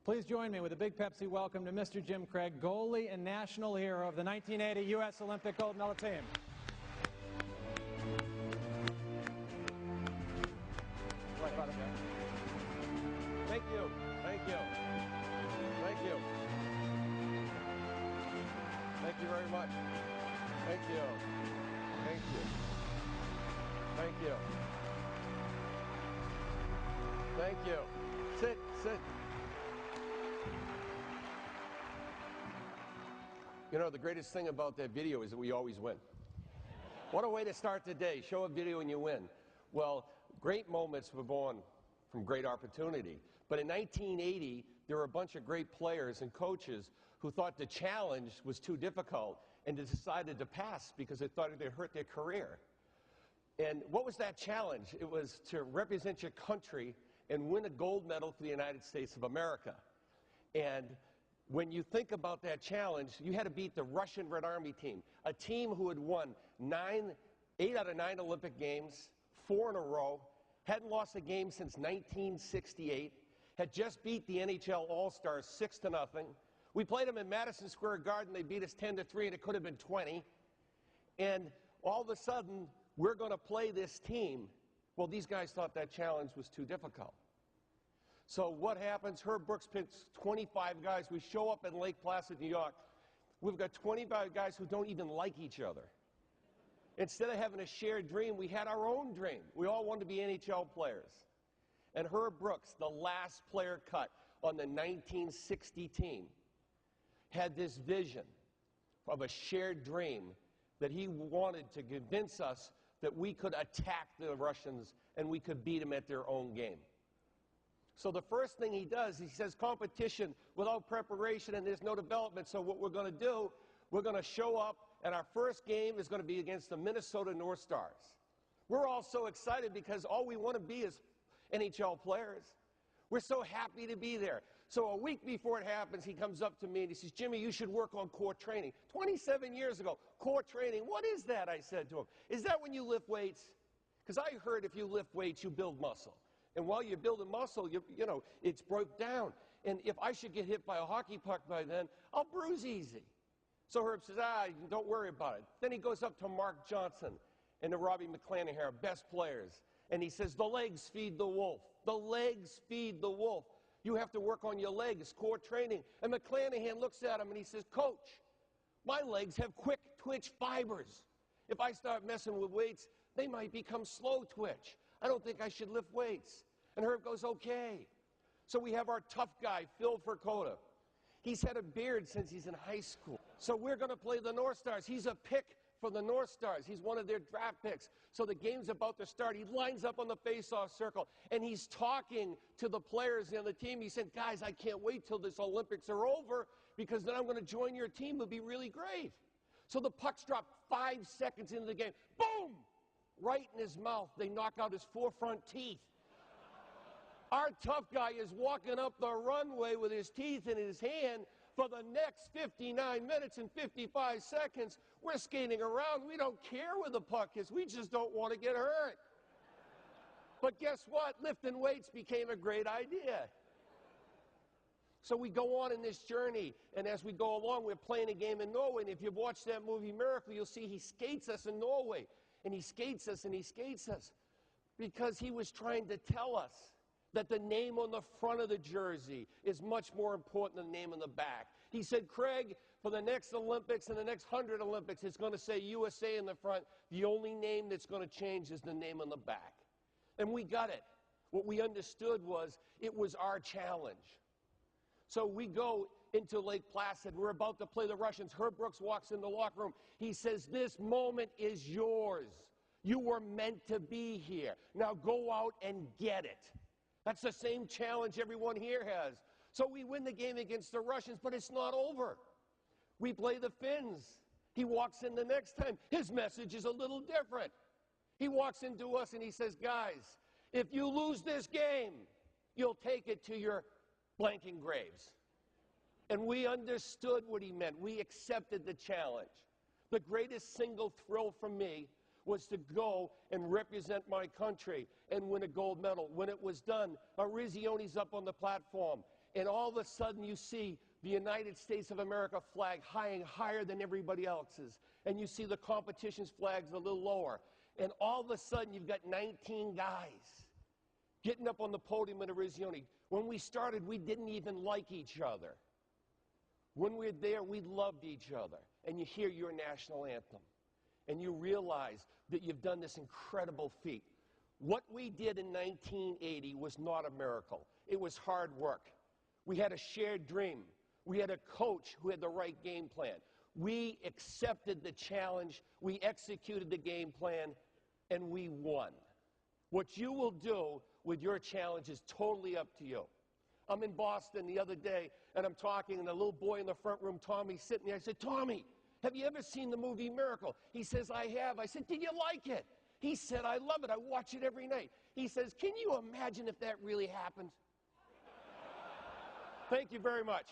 Please join me with a big Pepsi welcome to Mr. Jim Craig, goalie and national hero of the 1980 U.S. Olympic gold medal team. Thank you. Thank you. Thank you. Thank you very much. Thank you. Thank you. Thank you. Thank you. Sit, sit. You know, the greatest thing about that video is that we always win. What a way to start the day. Show a video and you win. Well, great moments were born from great opportunity. But in 1980, there were a bunch of great players and coaches who thought the challenge was too difficult and decided to pass because they thought it would hurt their career. And what was that challenge? It was to represent your country and win a gold medal for the United States of America. And when you think about that challenge, you had to beat the Russian Red Army team, a team who had won 8 out of 9 Olympic Games, 4 in a row, hadn't lost a game since 1968, had just beat the NHL All-Stars 6-0. We played them in Madison Square Garden. They beat us 10-3, and it could have been 20. And all of a sudden, we're going to play this team. Well, these guys thought that challenge was too difficult. So what happens? Herb Brooks picks 25 guys. We show up in Lake Placid, New York. We've got 25 guys who don't even like each other. Instead of having a shared dream, we had our own dream. We all wanted to be NHL players. And Herb Brooks, the last player cut on the 1960 team, had this vision of a shared dream that he wanted to convince us that we could attack the Russians and we could beat them at their own game. So the first thing he does, he says competition without preparation and there's no development. So what we're going to do, we're going to show up, and our first game is going to be against the Minnesota North Stars. We're all so excited because all we want to be is NHL players. We're so happy to be there. So a week before it happens, he comes up to me and he says, Jimmy, you should work on core training. 27 years ago, core training, what is that? I said to him. Is that when you lift weights? Because I heard if you lift weights, you build muscle. And while you're building muscle, you know, it's broke down. And if I should get hit by a hockey puck by then, I'll bruise easy. So Herb says, don't worry about it. Then he goes up to Mark Johnson and to Robbie McClanahan, best players. And he says, the legs feed the wolf. The legs feed the wolf. You have to work on your legs, core training. And McClanahan looks at him and he says, Coach, my legs have quick twitch fibers. If I start messing with weights, they might become slow twitch. I don't think I should lift weights. And Herb goes, okay. So we have our tough guy, Phil Furcota. He's had a beard since he's in high school. So we're going to play the North Stars. He's a pick for the North Stars. He's one of their draft picks. So the game's about to start. He lines up on the face-off circle, and he's talking to the players on the team. He said, guys, I can't wait till this Olympics are over because then I'm going to join your team. It'll be really great. So the puck's dropped 5 seconds into the game. Boom! Right in his mouth. They knock out his 4 front teeth. Our tough guy is walking up the runway with his teeth in his hand for the next 59 minutes and 55 seconds. We're skating around. We don't care where the puck is. We just don't want to get hurt. But guess what? Lifting weights became a great idea. So we go on in this journey, and as we go along, we're playing a game in Norway. And if you've watched that movie Miracle, you'll see he skates us in Norway. And he skates us and he skates us because he was trying to tell us that the name on the front of the jersey is much more important than the name on the back. He said, Craig, for the next Olympics and the next 100 Olympics, it's going to say USA in the front. The only name that's going to change is the name on the back. And we got it. What we understood was it was our challenge. So we go into Lake Placid. We're about to play the Russians. Herb Brooks walks in the locker room. He says, this moment is yours. You were meant to be here. Now go out and get it. That's the same challenge everyone here has. So we win the game against the Russians, but it's not over. We play the Finns. He walks in the next time. His message is a little different. He walks into us and he says, guys, if you lose this game, you'll take it to your blanking graves. And we understood what he meant. We accepted the challenge. The greatest single thrill for me was to go and represent my country and win a gold medal. When it was done, Erizione's up on the platform, and all of a sudden you see the United States of America flag higher than everybody else's, and you see the competition's flags a little lower, and all of a sudden you've got 19 guys getting up on the podium in Eruzione. When we started, we didn't even like each other. When we were there, we loved each other. And you hear your national anthem, and you realize that you've done this incredible feat. What we did in 1980 was not a miracle. It was hard work. We had a shared dream. We had a coach who had the right game plan. We accepted the challenge, we executed the game plan, and we won. What you will do with your challenge is totally up to you. I'm in Boston the other day, and I'm talking, and a little boy in the front room, Tommy's sitting there. I said, Tommy, have you ever seen the movie Miracle? He says, I have. I said, did you like it? He said, I love it. I watch it every night. He says, can you imagine if that really happened? Thank you very much.